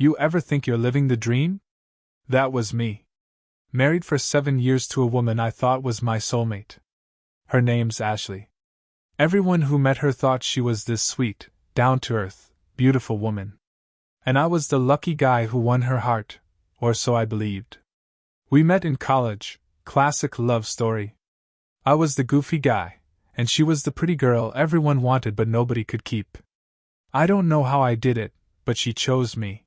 You ever think you're living the dream? That was me. Married for 7 years to a woman I thought was my soulmate. Her name's Ashley. Everyone who met her thought she was this sweet, down-to-earth, beautiful woman. And I was the lucky guy who won her heart, or so I believed. We met in college, classic love story. I was the goofy guy, and she was the pretty girl everyone wanted but nobody could keep. I don't know how I did it, but she chose me.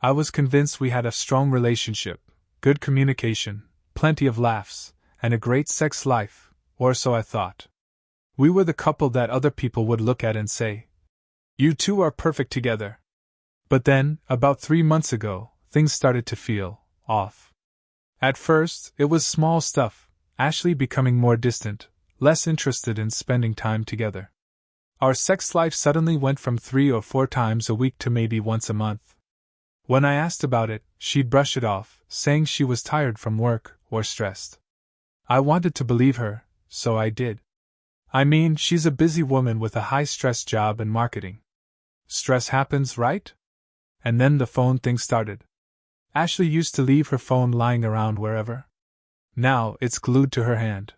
I was convinced we had a strong relationship, good communication, plenty of laughs, and a great sex life, or so I thought. We were the couple that other people would look at and say, "You two are perfect together." But then, about 3 months ago, things started to feel off. At first, it was small stuff, Ashley becoming more distant, less interested in spending time together. Our sex life suddenly went from 3 or 4 times a week to maybe once a month. When I asked about it, she'd brush it off, saying she was tired from work or stressed. I wanted to believe her, so I did. I mean, she's a busy woman with a high-stress job in marketing. Stress happens, right? And then the phone thing started. Ashley used to leave her phone lying around wherever. Now, it's glued to her hand.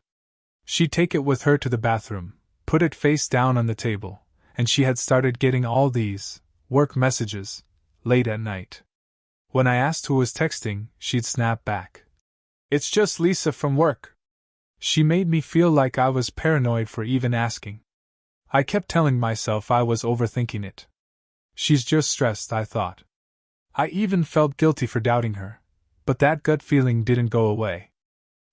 She'd take it with her to the bathroom, put it face down on the table, and she had started getting all these work messages late at night. When I asked who was texting, she'd snap back, "It's just Lisa from work." She made me feel like I was paranoid for even asking. I kept telling myself I was overthinking it. She's just stressed, I thought. I even felt guilty for doubting her, but that gut feeling didn't go away.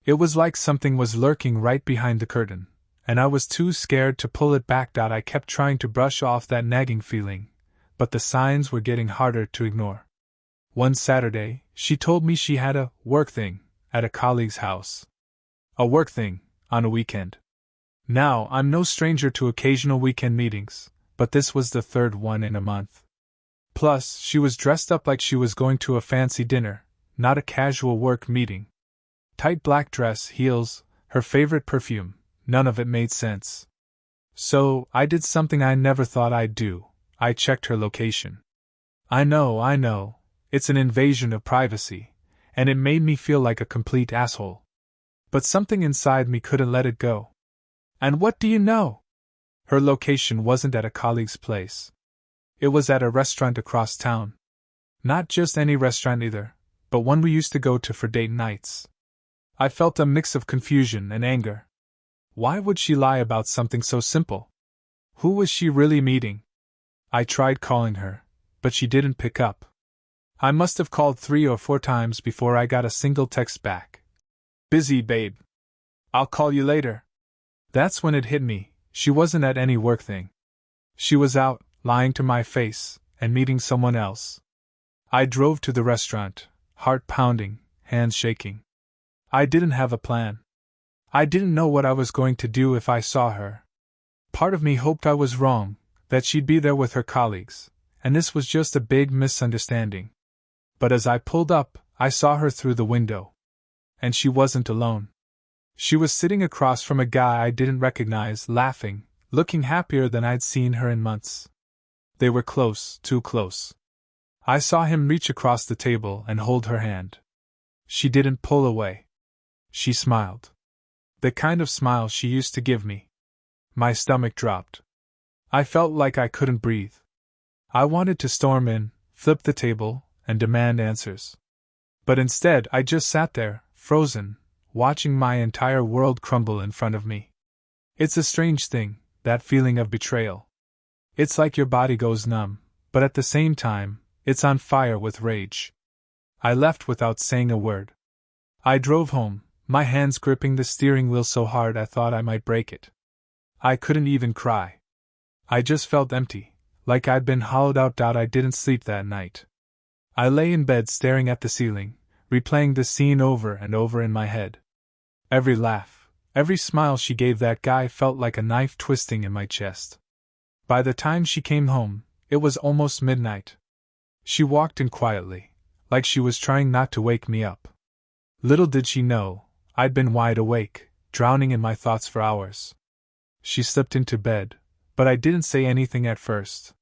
It was like something was lurking right behind the curtain, and I was too scared to pull it back. I kept trying to brush off that nagging feeling, but the signs were getting harder to ignore. One Saturday, she told me she had a work thing at a colleague's house. A work thing, on a weekend. Now, I'm no stranger to occasional weekend meetings, but this was the 3rd one in a month. Plus, she was dressed up like she was going to a fancy dinner, not a casual work meeting. Tight black dress, heels, her favorite perfume, none of it made sense. So, I did something I never thought I'd do. I checked her location. I know, it's an invasion of privacy, and it made me feel like a complete asshole. But something inside me couldn't let it go. And what do you know? Her location wasn't at a colleague's place. It was at a restaurant across town. Not just any restaurant either, but one we used to go to for date nights. I felt a mix of confusion and anger. Why would she lie about something so simple? Who was she really meeting? I tried calling her, but she didn't pick up. I must have called 3 or 4 times before I got a single text back. "Busy, babe. I'll call you later." That's when it hit me, she wasn't at any work thing. She was out, lying to my face, and meeting someone else. I drove to the restaurant, heart pounding, hands shaking. I didn't have a plan. I didn't know what I was going to do if I saw her. Part of me hoped I was wrong, that she'd be there with her colleagues, and this was just a big misunderstanding. But as I pulled up, I saw her through the window. And she wasn't alone. She was sitting across from a guy I didn't recognize, laughing, looking happier than I'd seen her in months. They were close, too close. I saw him reach across the table and hold her hand. She didn't pull away. She smiled. The kind of smile she used to give me. My stomach dropped. I felt like I couldn't breathe. I wanted to storm in, flip the table, and demand answers. But instead, I just sat there, frozen, watching my entire world crumble in front of me. It's a strange thing, that feeling of betrayal. It's like your body goes numb, but at the same time, it's on fire with rage. I left without saying a word. I drove home, my hands gripping the steering wheel so hard I thought I might break it. I couldn't even cry. I just felt empty, like I'd been hollowed out. I didn't sleep that night. I lay in bed staring at the ceiling, replaying the scene over and over in my head. Every laugh, every smile she gave that guy felt like a knife twisting in my chest. By the time she came home, it was almost midnight. She walked in quietly, like she was trying not to wake me up. Little did she know, I'd been wide awake, drowning in my thoughts for hours. She slipped into bed, but I didn't say anything at first.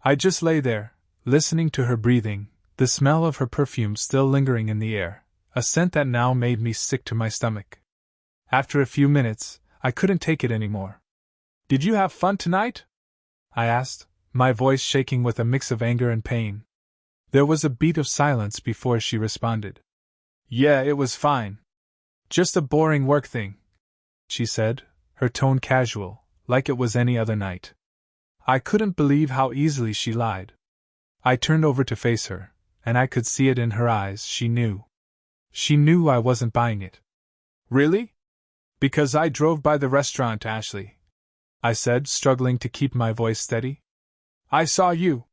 I just lay there, listening to her breathing, the smell of her perfume still lingering in the air, a scent that now made me sick to my stomach. After a few minutes, I couldn't take it anymore. "Did you have fun tonight?" I asked, my voice shaking with a mix of anger and pain. There was a beat of silence before she responded. "Yeah, it was fine. Just a boring work thing," she said, her tone casual, like it was any other night. I couldn't believe how easily she lied. I turned over to face her, and I could see it in her eyes. She knew. She knew I wasn't buying it. "Really? Because I drove by the restaurant, Ashley," I said, struggling to keep my voice steady. "I saw you.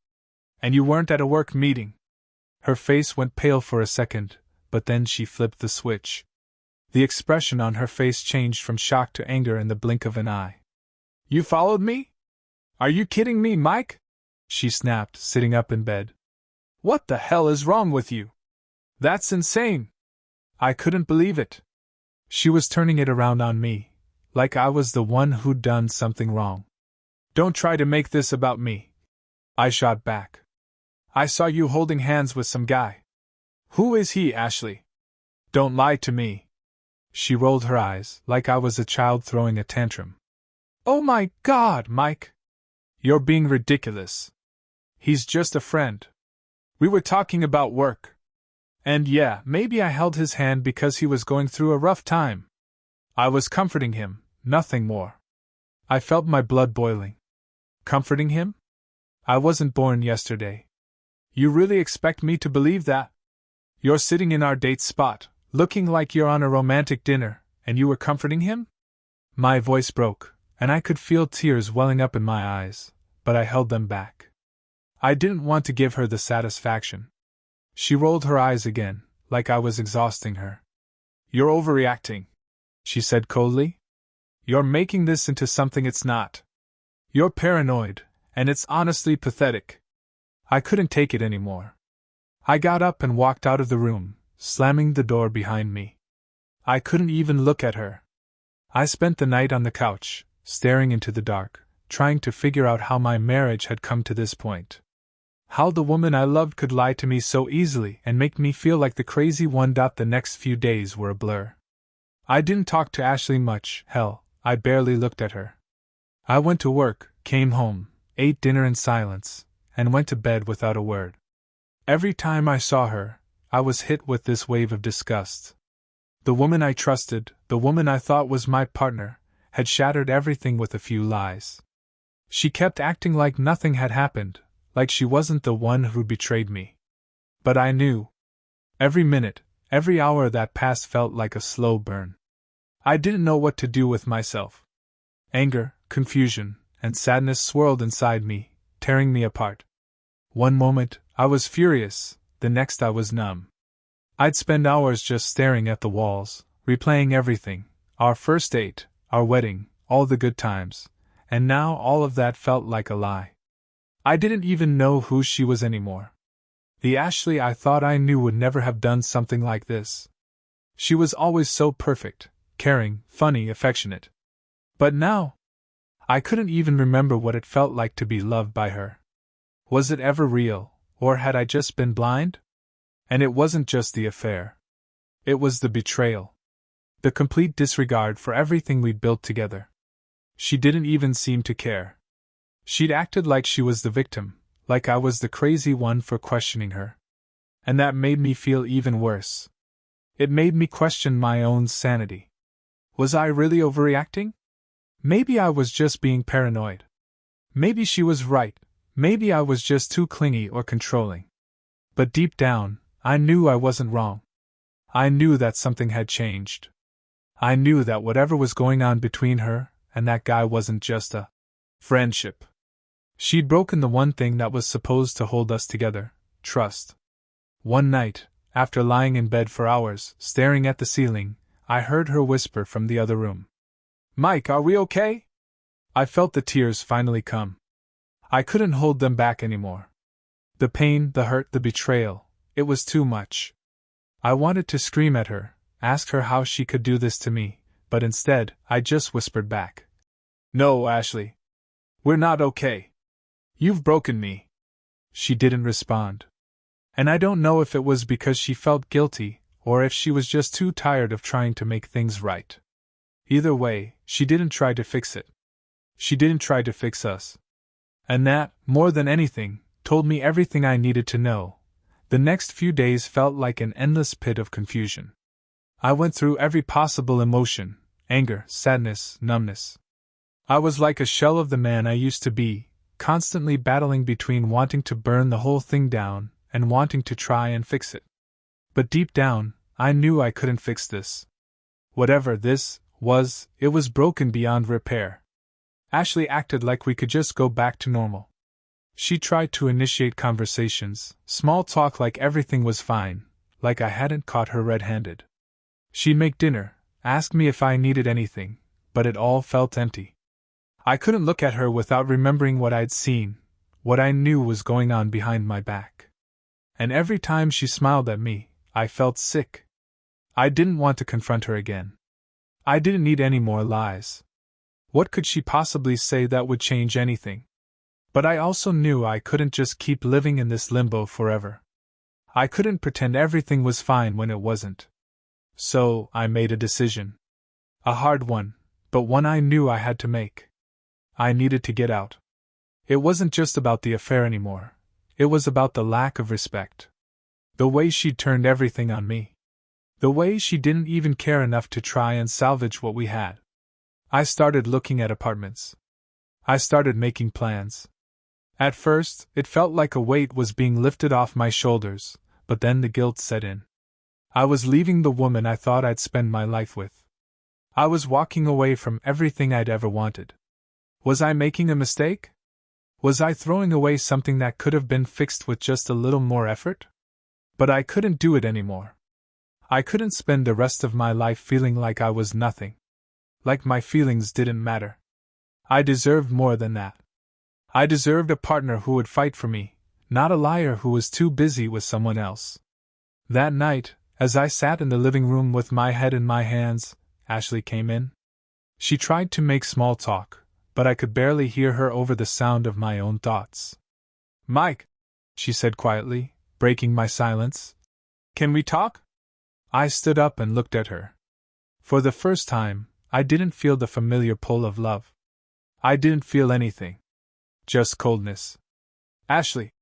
And you weren't at a work meeting." Her face went pale for a second, but then she flipped the switch. The expression on her face changed from shock to anger in the blink of an eye. "You followed me? Are you kidding me, Mike?" she snapped, sitting up in bed. "What the hell is wrong with you? That's insane." I couldn't believe it. She was turning it around on me, like I was the one who'd done something wrong. "Don't try to make this about me," I shot back. "I saw you holding hands with some guy. Who is he, Ashley? Don't lie to me." She rolled her eyes, like I was a child throwing a tantrum. "Oh my God, Mike! You're being ridiculous. He's just a friend. We were talking about work. And yeah, maybe I held his hand because he was going through a rough time. I was comforting him, nothing more." I felt my blood boiling. Comforting him? I wasn't born yesterday. You really expect me to believe that? You're sitting in our date spot, looking like you're on a romantic dinner, and you were comforting him? My voice broke, and I could feel tears welling up in my eyes, but I held them back. I didn't want to give her the satisfaction. She rolled her eyes again, like I was exhausting her. "You're overreacting," she said coldly. "You're making this into something it's not. You're paranoid, and it's honestly pathetic." I couldn't take it anymore. I got up and walked out of the room, slamming the door behind me. I couldn't even look at her. I spent the night on the couch, staring into the dark, trying to figure out how my marriage had come to this point. How the woman I loved could lie to me so easily and make me feel like the crazy one. The next few days were a blur. I didn't talk to Ashley much, hell, I barely looked at her. I went to work, came home, ate dinner in silence, and went to bed without a word. Every time I saw her, I was hit with this wave of disgust. The woman I trusted, the woman I thought was my partner, had shattered everything with a few lies. She kept acting like nothing had happened, like she wasn't the one who betrayed me. But I knew. Every minute, every hour that passed felt like a slow burn. I didn't know what to do with myself. Anger, confusion, and sadness swirled inside me, tearing me apart. One moment, I was furious, the next I was numb. I'd spend hours just staring at the walls, replaying everything, our first date, our wedding, all the good times, and now all of that felt like a lie. I didn't even know who she was anymore. The Ashley I thought I knew would never have done something like this. She was always so perfect, caring, funny, affectionate. But now, I couldn't even remember what it felt like to be loved by her. Was it ever real, or had I just been blind? And it wasn't just the affair. It was the betrayal. The complete disregard for everything we'd built together. She didn't even seem to care. She'd acted like she was the victim, like I was the crazy one for questioning her. And that made me feel even worse. It made me question my own sanity. Was I really overreacting? Maybe I was just being paranoid. Maybe she was right, maybe I was just too clingy or controlling. But deep down, I knew I wasn't wrong. I knew that something had changed. I knew that whatever was going on between her and that guy wasn't just a friendship. She'd broken the one thing that was supposed to hold us together, trust. One night, after lying in bed for hours, staring at the ceiling, I heard her whisper from the other room. "Mike, are we okay?" I felt the tears finally come. I couldn't hold them back anymore. The pain, the hurt, the betrayal, it was too much. I wanted to scream at her, ask her how she could do this to me, but instead, I just whispered back. "No, Ashley. We're not okay. You've broken me." She didn't respond. And I don't know if it was because she felt guilty, or if she was just too tired of trying to make things right. Either way, she didn't try to fix it. She didn't try to fix us. And that, more than anything, told me everything I needed to know. The next few days felt like an endless pit of confusion. I went through every possible emotion: anger, sadness, numbness. I was like a shell of the man I used to be, constantly battling between wanting to burn the whole thing down and wanting to try and fix it. But deep down, I knew I couldn't fix this. Whatever this was, it was broken beyond repair. Ashley acted like we could just go back to normal. She tried to initiate conversations, small talk, like everything was fine, like I hadn't caught her red-handed. She'd make dinner, ask me if I needed anything, but it all felt empty. I couldn't look at her without remembering what I'd seen, what I knew was going on behind my back. And every time she smiled at me, I felt sick. I didn't want to confront her again. I didn't need any more lies. What could she possibly say that would change anything? But I also knew I couldn't just keep living in this limbo forever. I couldn't pretend everything was fine when it wasn't. So, I made a decision. A hard one, but one I knew I had to make. I needed to get out. It wasn't just about the affair anymore. It was about the lack of respect. The way she'd turned everything on me. The way she didn't even care enough to try and salvage what we had. I started looking at apartments. I started making plans. At first, it felt like a weight was being lifted off my shoulders, but then the guilt set in. I was leaving the woman I thought I'd spend my life with. I was walking away from everything I'd ever wanted. Was I making a mistake? Was I throwing away something that could have been fixed with just a little more effort? But I couldn't do it anymore. I couldn't spend the rest of my life feeling like I was nothing. Like my feelings didn't matter. I deserved more than that. I deserved a partner who would fight for me, not a liar who was too busy with someone else. That night, as I sat in the living room with my head in my hands, Ashley came in. She tried to make small talk, but I could barely hear her over the sound of my own thoughts. "Mike," she said quietly, breaking my silence. "Can we talk?" I stood up and looked at her. For the first time, I didn't feel the familiar pull of love. I didn't feel anything. Just coldness. "Ashley,"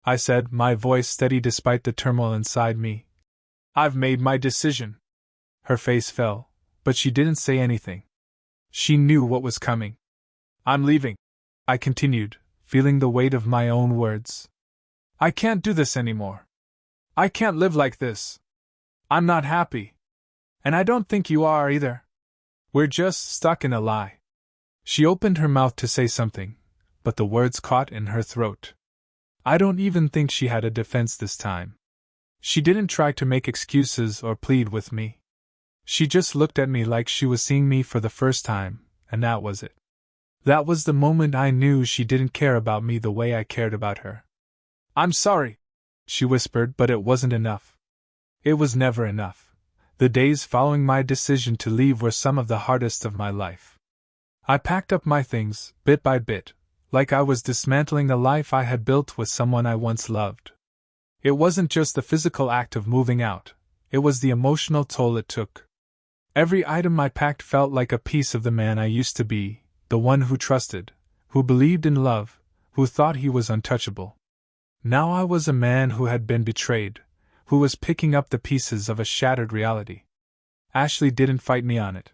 I said, my voice steady despite the turmoil inside me. "I've made my decision." Her face fell, but she didn't say anything. She knew what was coming. "I'm leaving," I continued, feeling the weight of my own words. "I can't do this anymore. I can't live like this. I'm not happy. And I don't think you are either. We're just stuck in a lie." She opened her mouth to say something, but the words caught in her throat. I don't even think she had a defense this time. She didn't try to make excuses or plead with me. She just looked at me like she was seeing me for the first time, and that was it. That was the moment I knew she didn't care about me the way I cared about her. "I'm sorry," she whispered, but it wasn't enough. It was never enough. The days following my decision to leave were some of the hardest of my life. I packed up my things, bit by bit, like I was dismantling the life I had built with someone I once loved. It wasn't just the physical act of moving out, it was the emotional toll it took. Every item I packed felt like a piece of the man I used to be, the one who trusted, who believed in love, who thought he was untouchable. Now I was a man who had been betrayed, who was picking up the pieces of a shattered reality. Ashley didn't fight me on it.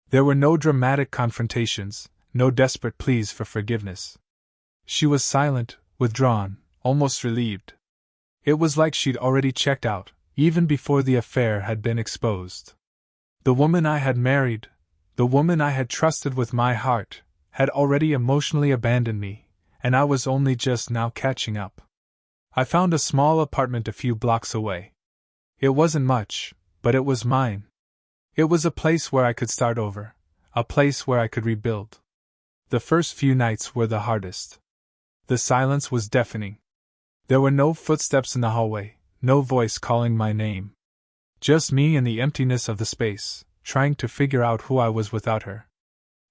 There were no dramatic confrontations, no desperate pleas for forgiveness. She was silent, withdrawn, almost relieved. It was like she'd already checked out, even before the affair had been exposed. The woman I had married, the woman I had trusted with my heart, had already emotionally abandoned me, and I was only just now catching up. I found a small apartment a few blocks away. It wasn't much, but it was mine. It was a place where I could start over, a place where I could rebuild. The first few nights were the hardest. The silence was deafening. There were no footsteps in the hallway, no voice calling my name. Just me and the emptiness of the space, trying to figure out who I was without her.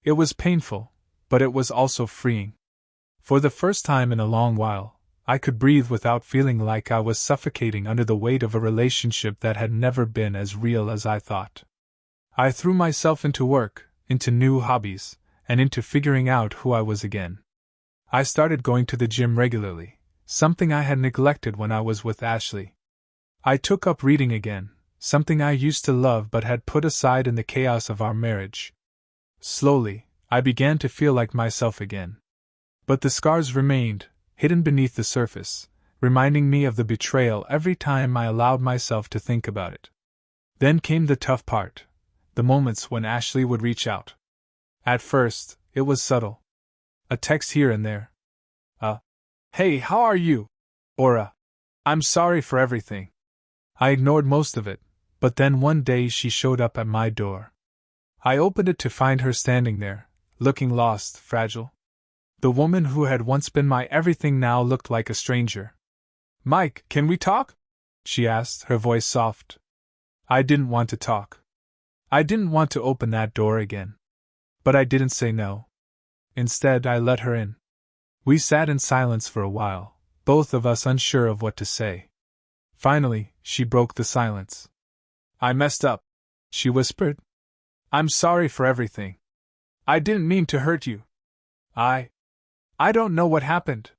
It was painful, but it was also freeing. For the first time in a long while, I could breathe without feeling like I was suffocating under the weight of a relationship that had never been as real as I thought. I threw myself into work, into new hobbies, and into figuring out who I was again. I started going to the gym regularly, something I had neglected when I was with Ashley. I took up reading again, something I used to love but had put aside in the chaos of our marriage. Slowly, I began to feel like myself again. But the scars remained, hidden beneath the surface, reminding me of the betrayal every time I allowed myself to think about it. Then came the tough part, the moments when Ashley would reach out. At first, it was subtle. A text here and there. Hey, how are you? Or I'm sorry for everything. I ignored most of it, but then one day she showed up at my door. I opened it to find her standing there, looking lost, fragile. The woman who had once been my everything now looked like a stranger. Mike, can we talk? She asked, her voice soft. I didn't want to talk. I didn't want to open that door again. But I didn't say no. Instead, I let her in. We sat in silence for a while, both of us unsure of what to say. Finally, she broke the silence. I messed up, she whispered. I'm sorry for everything. I didn't mean to hurt you. I don't know what happened.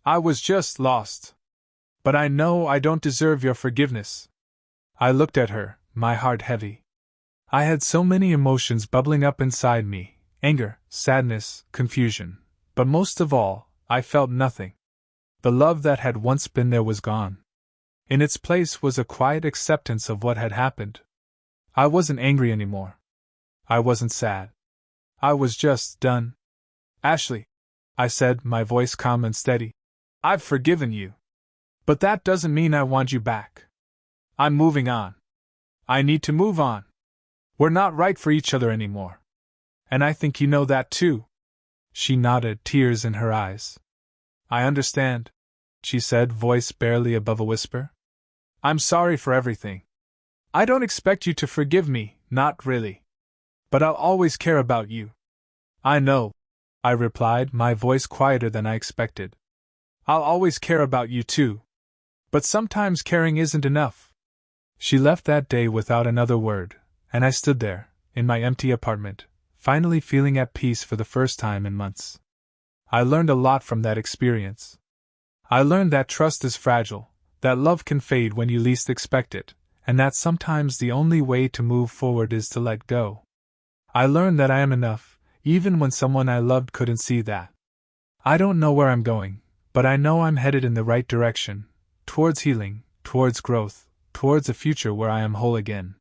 I was just lost. But I know I don't deserve your forgiveness. I looked at her, my heart heavy. I had so many emotions bubbling up inside me, anger, sadness, confusion. But most of all, I felt nothing. The love that had once been there was gone. In its place was a quiet acceptance of what had happened. I wasn't angry anymore. I wasn't sad. I was just done. Ashley, I said, my voice calm and steady, I've forgiven you. But that doesn't mean I want you back. I'm moving on. I need to move on. We're not right for each other anymore. And I think you know that too. She nodded, tears in her eyes. I understand, she said, voice barely above a whisper. I'm sorry for everything. I don't expect you to forgive me, not really. But I'll always care about you. I know, I replied, my voice quieter than I expected. I'll always care about you too. But sometimes caring isn't enough. She left that day without another word, and I stood there, in my empty apartment, finally feeling at peace for the first time in months. I learned a lot from that experience. I learned that trust is fragile, that love can fade when you least expect it, and that sometimes the only way to move forward is to let go. I learned that I am enough, even when someone I loved couldn't see that. I don't know where I'm going, but I know I'm headed in the right direction, towards healing, towards growth, towards a future where I am whole again.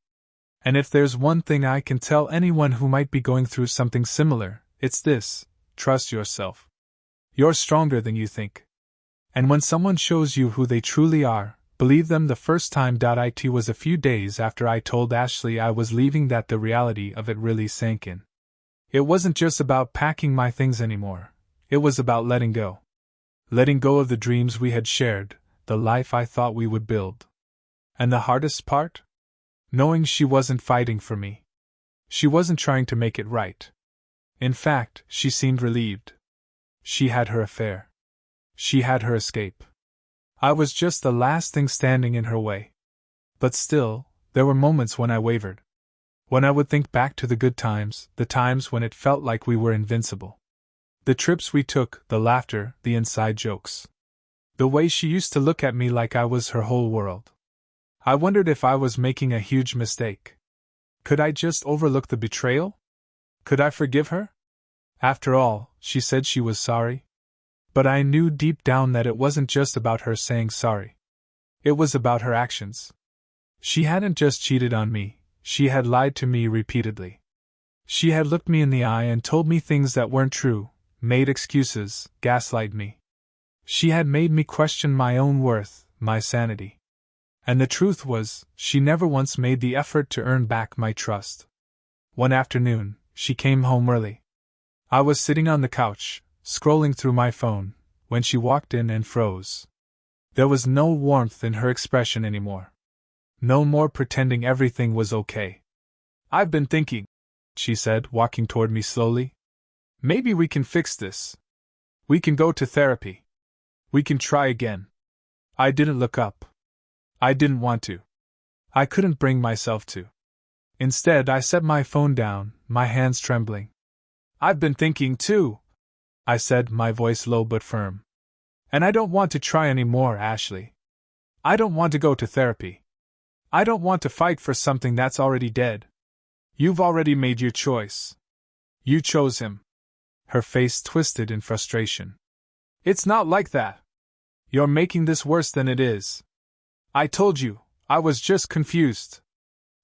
And if there's one thing I can tell anyone who might be going through something similar, it's this: trust yourself. You're stronger than you think. And when someone shows you who they truly are, believe them the first time. It was a few days after I told Ashley I was leaving that the reality of it really sank in. It wasn't just about packing my things anymore. It was about letting go. Letting go of the dreams we had shared, the life I thought we would build. And the hardest part? Knowing she wasn't fighting for me. She wasn't trying to make it right. In fact, she seemed relieved. She had her affair. She had her escape. I was just the last thing standing in her way. But still, there were moments when I wavered. When I would think back to the good times, the times when it felt like we were invincible. The trips we took, the laughter, the inside jokes. The way she used to look at me like I was her whole world. I wondered if I was making a huge mistake. Could I just overlook the betrayal? Could I forgive her? After all, she said she was sorry. But I knew deep down that it wasn't just about her saying sorry. It was about her actions. She hadn't just cheated on me, she had lied to me repeatedly. She had looked me in the eye and told me things that weren't true, made excuses, gaslighted me. She had made me question my own worth, my sanity. And the truth was, she never once made the effort to earn back my trust. One afternoon, she came home early. I was sitting on the couch, scrolling through my phone, when she walked in and froze. There was no warmth in her expression anymore. No more pretending everything was okay. I've been thinking, she said, walking toward me slowly. Maybe we can fix this. We can go to therapy. We can try again. I didn't look up. I didn't want to. I couldn't bring myself to. Instead, I set my phone down, my hands trembling. I've been thinking too, I said, my voice low but firm. And I don't want to try anymore, Ashley. I don't want to go to therapy. I don't want to fight for something that's already dead. You've already made your choice. You chose him. Her face twisted in frustration. It's not like that. You're making this worse than it is. I told you, I was just confused.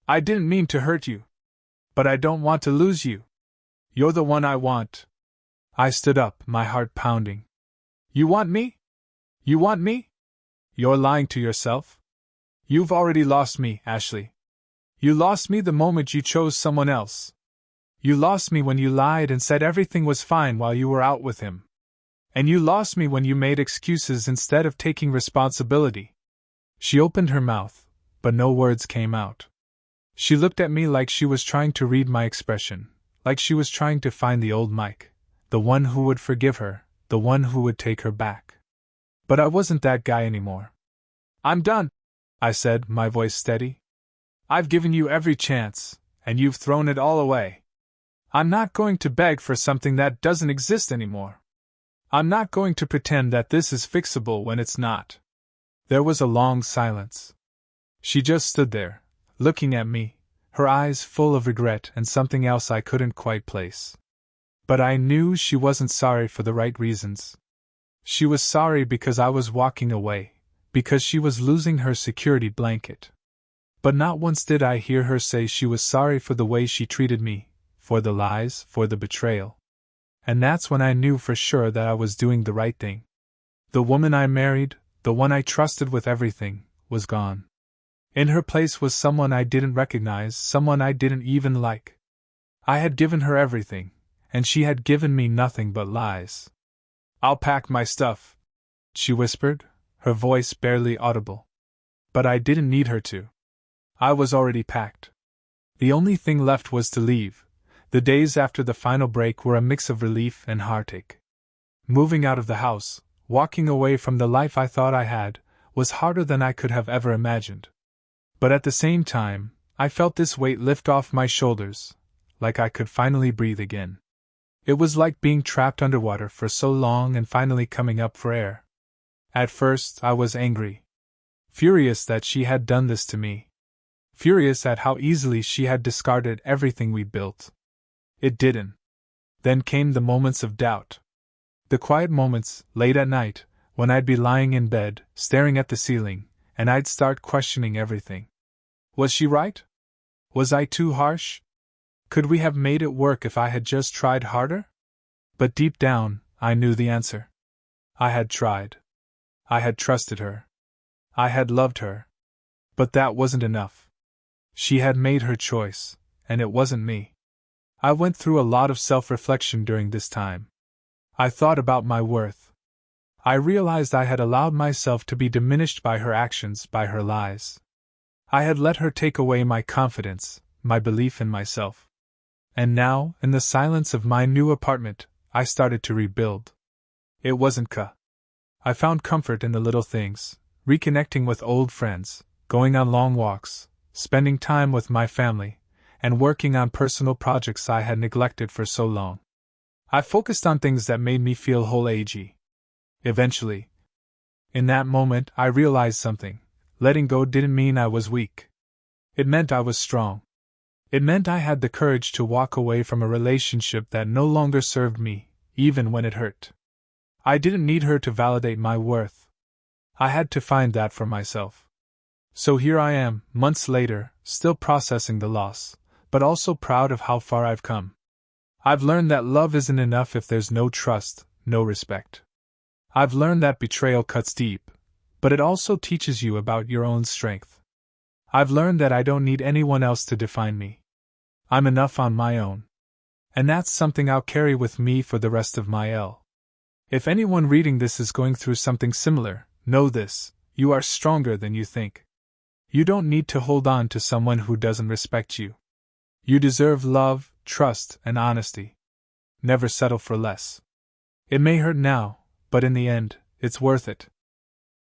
I didn't mean to hurt you. But I don't want to lose you. You're the one I want. I stood up, my heart pounding. You want me? You want me? You're lying to yourself. You've already lost me, Ashley. You lost me the moment you chose someone else. You lost me when you lied and said everything was fine while you were out with him. And you lost me when you made excuses instead of taking responsibility. She opened her mouth, but no words came out. She looked at me like she was trying to read my expression, like she was trying to find the old Mike, the one who would forgive her, the one who would take her back. But I wasn't that guy anymore. I'm done, I said, my voice steady. I've given you every chance, and you've thrown it all away. I'm not going to beg for something that doesn't exist anymore. I'm not going to pretend that this is fixable when it's not. There was a long silence. She just stood there, looking at me, her eyes full of regret and something else I couldn't quite place. But I knew she wasn't sorry for the right reasons. She was sorry because I was walking away, because she was losing her security blanket. But not once did I hear her say she was sorry for the way she treated me, for the lies, for the betrayal. And that's when I knew for sure that I was doing the right thing. The woman I married, the one I trusted with everything, was gone. In her place was someone I didn't recognize, someone I didn't even like. I had given her everything, and she had given me nothing but lies. I'll pack my stuff, she whispered, her voice barely audible. But I didn't need her to. I was already packed. The only thing left was to leave. The days after the final break were a mix of relief and heartache. Moving out of the house, walking away from the life I thought I had, was harder than I could have ever imagined. But at the same time, I felt this weight lift off my shoulders, like I could finally breathe again. It was like being trapped underwater for so long and finally coming up for air. At first, I was angry. Furious that she had done this to me. Furious at how easily she had discarded everything we built. It didn't. Then came the moments of doubt. The quiet moments, late at night, when I'd be lying in bed, staring at the ceiling, and I'd start questioning everything. Was she right? Was I too harsh? Could we have made it work if I had just tried harder? But deep down, I knew the answer. I had tried. I had trusted her. I had loved her. But that wasn't enough. She had made her choice, and it wasn't me. I went through a lot of self-reflection during this time. I thought about my worth. I realized I had allowed myself to be diminished by her actions, by her lies. I had let her take away my confidence, my belief in myself. And now, in the silence of my new apartment, I started to rebuild. It wasn't I found comfort in the little things, reconnecting with old friends, going on long walks, spending time with my family, and working on personal projects I had neglected for so long. I focused on things that made me feel whole-agey. Eventually, in that moment, I realized something. Letting go didn't mean I was weak. It meant I was strong. It meant I had the courage to walk away from a relationship that no longer served me, even when it hurt. I didn't need her to validate my worth. I had to find that for myself. So here I am, months later, still processing the loss, but also proud of how far I've come. I've learned that love isn't enough if there's no trust, no respect. I've learned that betrayal cuts deep, but it also teaches you about your own strength. I've learned that I don't need anyone else to define me. I'm enough on my own. And that's something I'll carry with me for the rest of my life. If anyone reading this is going through something similar, know this: you are stronger than you think. You don't need to hold on to someone who doesn't respect you. You deserve love, trust, and honesty. Never settle for less. It may hurt now, but in the end, It's worth it.